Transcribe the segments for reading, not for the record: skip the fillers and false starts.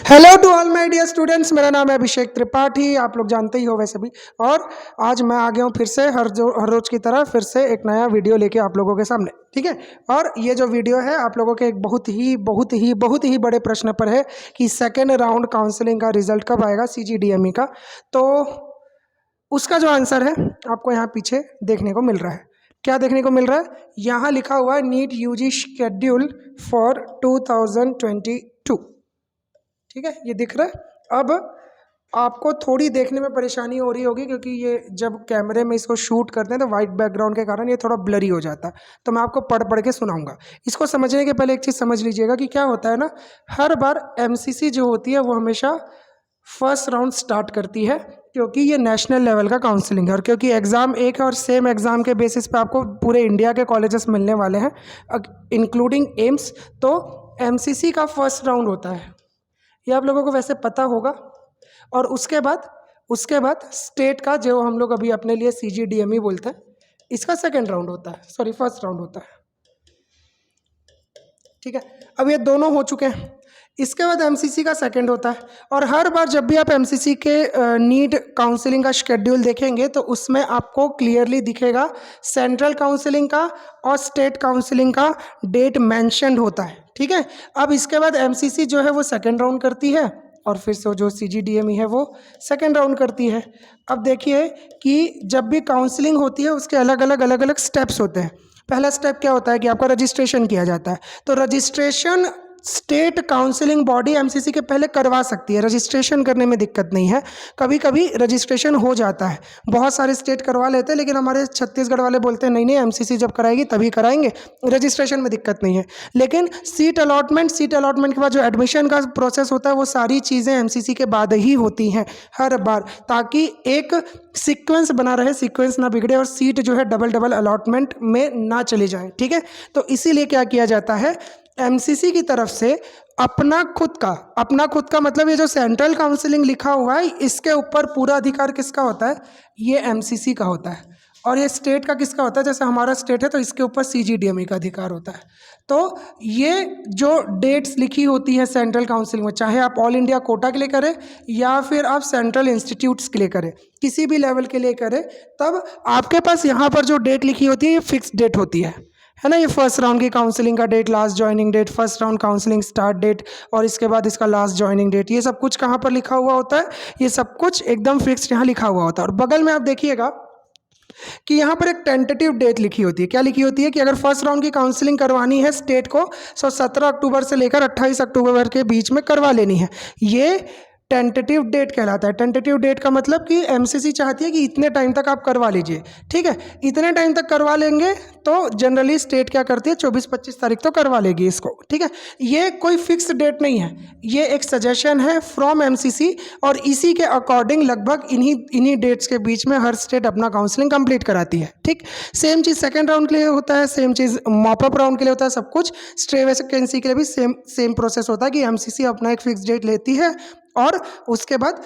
Hello to all my dear students, मेरा नाम है अभिषेक त्रिपाठी। आप लोग जानते ही हो वैसे भी। और आज मैं आ गया हूँ फिर से हर रोज की तरह फिर से एक नया वीडियो लेके आप लोगों के सामने, ठीक है। और ये जो वीडियो है आप लोगों के एक बहुत ही बड़े प्रश्न पर है कि सेकेंड राउंड काउंसलिंग का रिजल्ट कब आएगा CGDME का। तो उसका जो आंसर है आपको यहाँ पीछे देखने को मिल रहा है। क्या देखने को मिल रहा है? यहाँ लिखा हुआ है नीट UG शेड्यूल फॉर 2022, ठीक है, ये दिख रहा है। अब आपको थोड़ी देखने में परेशानी हो रही होगी क्योंकि ये जब कैमरे में इसको शूट करते हैं तो वाइट बैकग्राउंड के कारण ये थोड़ा ब्लरी हो जाता है। तो मैं आपको पढ़ पढ़ के सुनाऊंगा। इसको समझने के पहले एक चीज़ समझ लीजिएगा कि क्या होता है ना, हर बार MCC जो होती है वो हमेशा फर्स्ट राउंड स्टार्ट करती है क्योंकि ये नेशनल लेवल का काउंसलिंग है और क्योंकि एग्ज़ाम एक है और सेम एग्ज़ाम के बेसिस पे आपको पूरे इंडिया के कॉलेजेस मिलने वाले हैं इंक्लूडिंग एम्स। तो MCC का फर्स्ट राउंड होता है, ये आप लोगों को वैसे पता होगा। और उसके बाद स्टेट का जो हम लोग अभी अपने लिए CGDME बोलते हैं, इसका सेकंड राउंड होता है, सॉरी फर्स्ट राउंड होता है, ठीक है। अब ये दोनों हो चुके हैं। इसके बाद MCC का सेकंड होता है। और हर बार जब भी आप MCC के नीट काउंसलिंग का शेड्यूल देखेंगे तो उसमें आपको क्लियरली दिखेगा सेंट्रल काउंसलिंग का और स्टेट काउंसलिंग का डेट मेंशन होता है, ठीक है। अब इसके बाद MCC जो है वो सेकंड राउंड करती है और फिर से जो CGDME है वो सेकंड राउंड करती है। अब देखिए कि जब भी काउंसलिंग होती है उसके अलग अलग स्टेप्स होते हैं। पहला स्टेप क्या होता है कि आपका रजिस्ट्रेशन किया जाता है। तो registration state counselling body MCC के पहले करवा सकती है, रजिस्ट्रेशन करने में दिक्कत नहीं है। कभी कभी रजिस्ट्रेशन हो जाता है, बहुत सारे स्टेट करवा लेते हैं, लेकिन हमारे छत्तीसगढ़ वाले बोलते हैं नहीं MCC जब कराएगी तभी कराएंगे, रजिस्ट्रेशन में दिक्कत नहीं है। लेकिन सीट अलॉटमेंट के बाद जो एडमिशन का प्रोसेस होता है वो सारी चीज़ें MCC के बाद ही होती हैं हर बार, ताकि एक सीक्वेंस बना रहे, सीक्वेंस ना बिगड़े और सीट जो है डबल अलॉटमेंट में ना चली जाए, ठीक है। तो इसीलिए क्या किया जाता है, MCC की तरफ से अपना खुद का मतलब ये जो सेंट्रल काउंसलिंग लिखा हुआ है इसके ऊपर पूरा अधिकार किसका होता है, ये MCC का होता है। और ये स्टेट का किसका होता है, जैसे हमारा स्टेट है तो इसके ऊपर CGDME का अधिकार होता है। तो ये जो डेट्स लिखी होती है सेंट्रल काउंसलिंग में, चाहे आप ऑल इंडिया कोटा के लिए करें या फिर आप सेंट्रल इंस्टीट्यूट्स के लिए करें, किसी भी लेवल के लिए करें, तब आपके पास यहाँ पर जो डेट लिखी होती है ये फिक्स डेट होती है ना। ये फर्स्ट राउंड की काउंसलिंग का date, last joining date, first round counselling start date और इसके बाद इसका लास्ट ज्वाइनिंग डेट, ये सब कुछ कहाँ पर लिखा हुआ होता है, ये सब कुछ एकदम फिक्स्ड यहाँ लिखा हुआ होता है। और बगल में आप देखिएगा कि यहाँ पर एक टेंटेटिव डेट लिखी होती है। क्या लिखी होती है कि अगर फर्स्ट राउंड की काउंसलिंग करवानी है स्टेट को तो 17 अक्टूबर से लेकर 28 अक्टूबर के बीच में करवा लेनी है। ये टेंटेटिव डेट कहलाता है। टेंटेटिव डेट का मतलब कि MCC चाहती है कि इतने टाइम तक आप करवा लीजिए, ठीक है। इतने टाइम तक करवा लेंगे तो जनरली स्टेट क्या करती है 24-25 तारीख तो करवा लेगी इसको, ठीक है। ये कोई फिक्स डेट नहीं है, ये एक सजेशन है फ्रॉम MCC और इसी के अकॉर्डिंग लगभग इन्हीं डेट्स के बीच में हर स्टेट अपना काउंसलिंग कंप्लीट कराती है, ठीक। सेम चीज़ सेकेंड राउंड के लिए होता है, सेम चीज़ मॉपअप राउंड के लिए होता है, सब कुछ स्टे वैकेंसी के लिए भी सेम प्रोसेस होता है कि MCC अपना एक फिक्स डेट लेती है और उसके बाद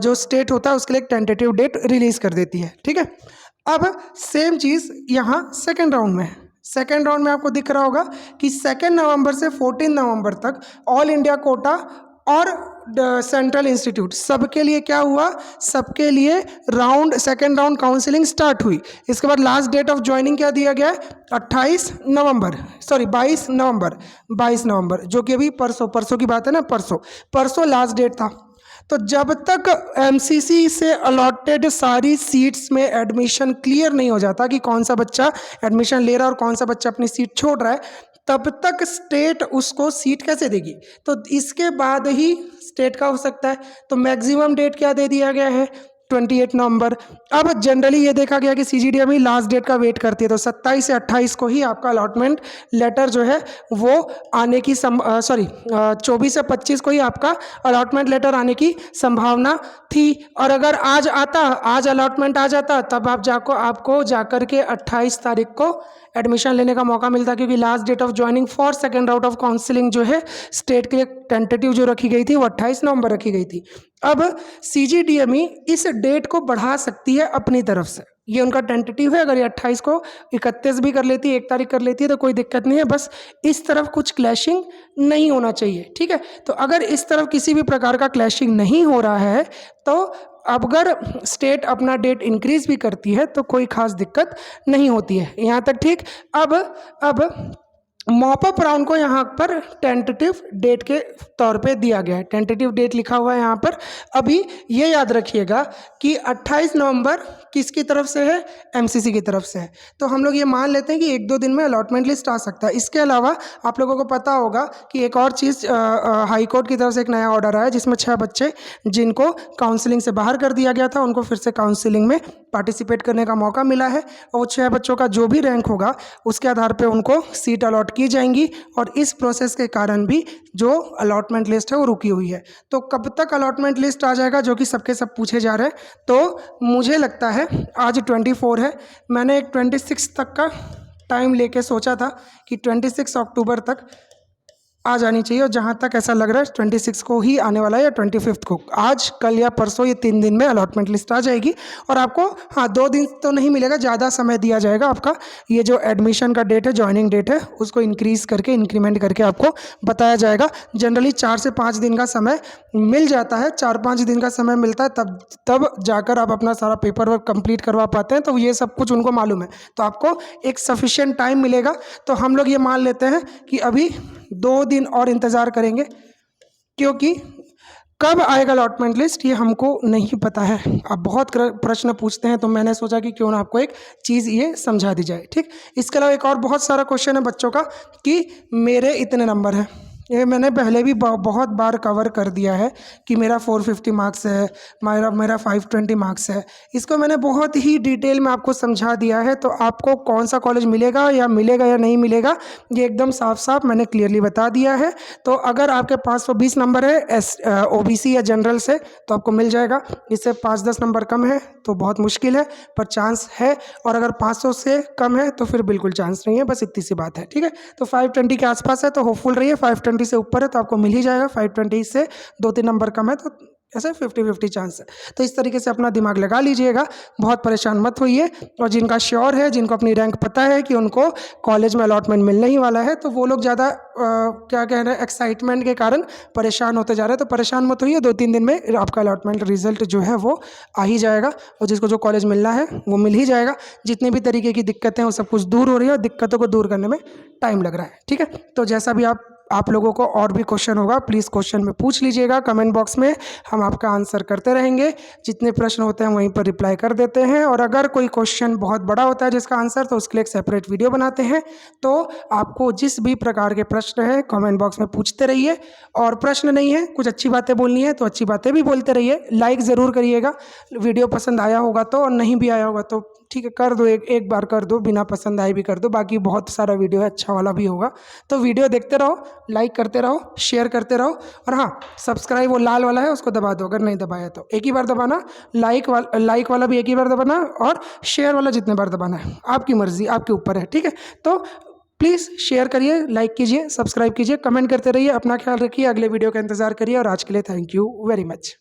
जो स्टेट होता है उसके लिए एक टेंटेटिव डेट रिलीज कर देती है, ठीक है। अब सेम चीज़ यहाँ सेकेंड राउंड में है। सेकेंड राउंड में आपको दिख रहा होगा कि 2 नवंबर से 14 नवंबर तक ऑल इंडिया कोटा और सेंट्रल इंस्टीट्यूट सबके लिए क्या हुआ, सबके लिए सेकेंड राउंड काउंसलिंग स्टार्ट हुई। इसके बाद लास्ट डेट ऑफ ज्वाइनिंग क्या दिया गया है, 22 नवंबर, जो कि अभी परसों की बात है ना, परसों लास्ट डेट था। तो जब तक MCC से अलॉटेड सारी सीट्स में एडमिशन क्लियर नहीं हो जाता कि कौन सा बच्चा एडमिशन ले रहा है और कौन सा बच्चा अपनी सीट छोड़ रहा है, तब तक स्टेट उसको सीट कैसे देगी। तो इसके बाद ही स्टेट का हो सकता है। तो मैक्सिमम डेट क्या दे दिया गया है, 28 नवंबर। अब जनरली ये देखा गया कि CGDME लास्ट डेट का वेट करती है, तो 27 से 28 को ही आपका अलॉटमेंट लेटर जो है वो आने की 24 से 25 को ही आपका अलॉटमेंट लेटर आने की संभावना थी। और अगर आज अलॉटमेंट आ जाता तब आपको जाकर के 28 तारीख को एडमिशन लेने का मौका मिलता, क्योंकि last date of joining for second round of counselling जो है स्टेट के लिए टेंटेटिव जो रखी गई थी वो 28 नवंबर रखी गई थी। अब CGDME इस डेट को बढ़ा सकती है अपनी तरफ से, ये उनका टेंटेटिव है। अगर ये 28 को 31 भी कर लेती है, 1 तारीख कर लेती है तो कोई दिक्कत नहीं है, बस इस तरफ कुछ क्लैशिंग नहीं होना चाहिए, ठीक है। तो अगर इस तरफ किसी भी प्रकार का क्लैशिंग नहीं हो रहा है तो अगर स्टेट अपना डेट इंक्रीज भी करती है तो कोई खास दिक्कत नहीं होती है, यहाँ तक ठीक। अब मॉपअप राउंड को यहाँ पर टेंटेटिव डेट के तौर पे दिया गया है, टेंटेटिव डेट लिखा हुआ है यहाँ पर। अभी ये याद रखिएगा कि 28 नवंबर किसकी तरफ से है, एमसीसी की तरफ से है। तो हम लोग ये मान लेते हैं कि 1-2 दिन में अलॉटमेंट लिस्ट आ सकता है। इसके अलावा आप लोगों को पता होगा कि एक और चीज़, हाई कोर्ट की तरफ से एक नया ऑर्डर आया जिसमें 6 बच्चे जिनको काउंसलिंग से बाहर कर दिया गया था उनको फिर से काउंसलिंग में पार्टिसिपेट करने का मौका मिला है, और वो 6 बच्चों का जो भी रैंक होगा उसके आधार पे उनको सीट अलॉट की जाएंगी। और इस प्रोसेस के कारण भी जो अलॉटमेंट लिस्ट है वो रुकी हुई है। तो कब तक अलॉटमेंट लिस्ट आ जाएगा, जो कि सबके सब पूछे जा रहे हैं, तो मुझे लगता है आज 24 है, मैंने एक 26 तक का टाइम लेके सोचा था कि 26 अक्टूबर तक आ जानी चाहिए, और जहाँ तक ऐसा लग रहा है 26 को ही आने वाला है या 25 को, आज कल या परसों, ये 3 दिन में अलॉटमेंट लिस्ट आ जाएगी। और आपको 2 दिन तो नहीं मिलेगा, ज़्यादा समय दिया जाएगा। आपका ये जो एडमिशन का डेट है, ज्वाइनिंग डेट है, उसको इंक्रीज़ करके इंक्रीमेंट करके आपको बताया जाएगा। जनरली 4 से 5 दिन का समय मिल जाता है, 4-5 दिन का समय मिलता है, तब जाकर आप अपना सारा पेपर वर्क कंप्लीट करवा पाते हैं। तो ये सब कुछ उनको मालूम है, तो आपको एक सफिशिएंट टाइम मिलेगा। तो हम लोग ये मान लेते हैं कि अभी 2 दिन और इंतज़ार करेंगे, क्योंकि कब आएगा अलॉटमेंट लिस्ट ये हमको नहीं पता है। आप बहुत प्रश्न पूछते हैं, तो मैंने सोचा कि क्यों ना आपको एक चीज़ ये समझा दी जाए, ठीक। इसके अलावा एक और बहुत सारा क्वेश्चन है बच्चों का कि मेरे इतने नंबर हैं। ये मैंने पहले भी बहुत बार कवर कर दिया है कि मेरा 450 मार्क्स है, मेरा 520 मार्क्स है। इसको मैंने बहुत ही डिटेल में आपको समझा दिया है। तो आपको कौन सा कॉलेज मिलेगा या नहीं मिलेगा, ये एकदम साफ साफ मैंने क्लियरली बता दिया है। तो अगर आपके 520 नंबर है ओबीसी या जनरल से, तो आपको मिल जाएगा। इससे 5-10 नंबर कम है तो बहुत मुश्किल है, पर चांस है। और अगर 500 से कम है तो फिर बिल्कुल चांस नहीं है, बस इतनी सी बात है, ठीक है। तो 520 के आसपास है तो होपफुल रहिए, 520 से ऊपर है तो आपको मिल ही जाएगा, 520 से 2-3 नंबर कम है तो ऐसे 50-50 चांस है। तो इस तरीके से अपना दिमाग लगा लीजिएगा, बहुत परेशान मत होइए। और जिनका श्योर है, जिनको अपनी रैंक पता है कि उनको कॉलेज में अलॉटमेंट मिलने ही वाला है, तो वो लोग ज़्यादा क्या कह रहे हैं, एक्साइटमेंट के कारण परेशान होते जा रहे हैं। तो परेशान मत होइए, 2-3 दिन में आपका अलॉटमेंट रिजल्ट जो है वो आ ही जाएगा, और जिसको जो कॉलेज मिलना है वो मिल ही जाएगा। जितने भी तरीके की दिक्कतें हैं वो सब कुछ दूर हो रही है, और दिक्कतों को दूर करने में टाइम लग रहा है, ठीक है। तो जैसा भी आप लोगों को और भी क्वेश्चन होगा, प्लीज़ क्वेश्चन में पूछ लीजिएगा कमेंट बॉक्स में, हम आपका आंसर करते रहेंगे। जितने प्रश्न होते हैं वहीं पर रिप्लाई कर देते हैं, और अगर कोई क्वेश्चन बहुत बड़ा होता है जिसका आंसर, तो उसके लिए एक सेपरेट वीडियो बनाते हैं। तो आपको जिस भी प्रकार के प्रश्न है कमेंट बॉक्स में पूछते रहिए, और प्रश्न नहीं है, कुछ अच्छी बातें बोलनी है तो अच्छी बातें भी बोलते रहिए। लाइक ज़रूर करिएगा, वीडियो पसंद आया होगा तो, और नहीं भी आया होगा तो ठीक है कर दो, एक बार कर दो, बिना पसंद आए भी कर दो। बाकी बहुत सारा वीडियो है, अच्छा वाला भी होगा। तो वीडियो देखते रहो, लाइक करते रहो, शेयर करते रहो, और हाँ, सब्सक्राइब वो लाल वाला है उसको दबा दो, अगर नहीं दबाया तो एक ही बार दबाना। लाइक वाला भी एक ही बार दबाना, और शेयर वाला जितने बार दबाना है, आपकी मर्जी, आपके ऊपर है, ठीक है। तो प्लीज़ शेयर करिए, लाइक कीजिए, सब्सक्राइब कीजिए, कमेंट करते रहिए। अपना ख्याल रखिए, अगले वीडियो का इंतज़ार करिए, और आज के लिए थैंक यू वेरी मच।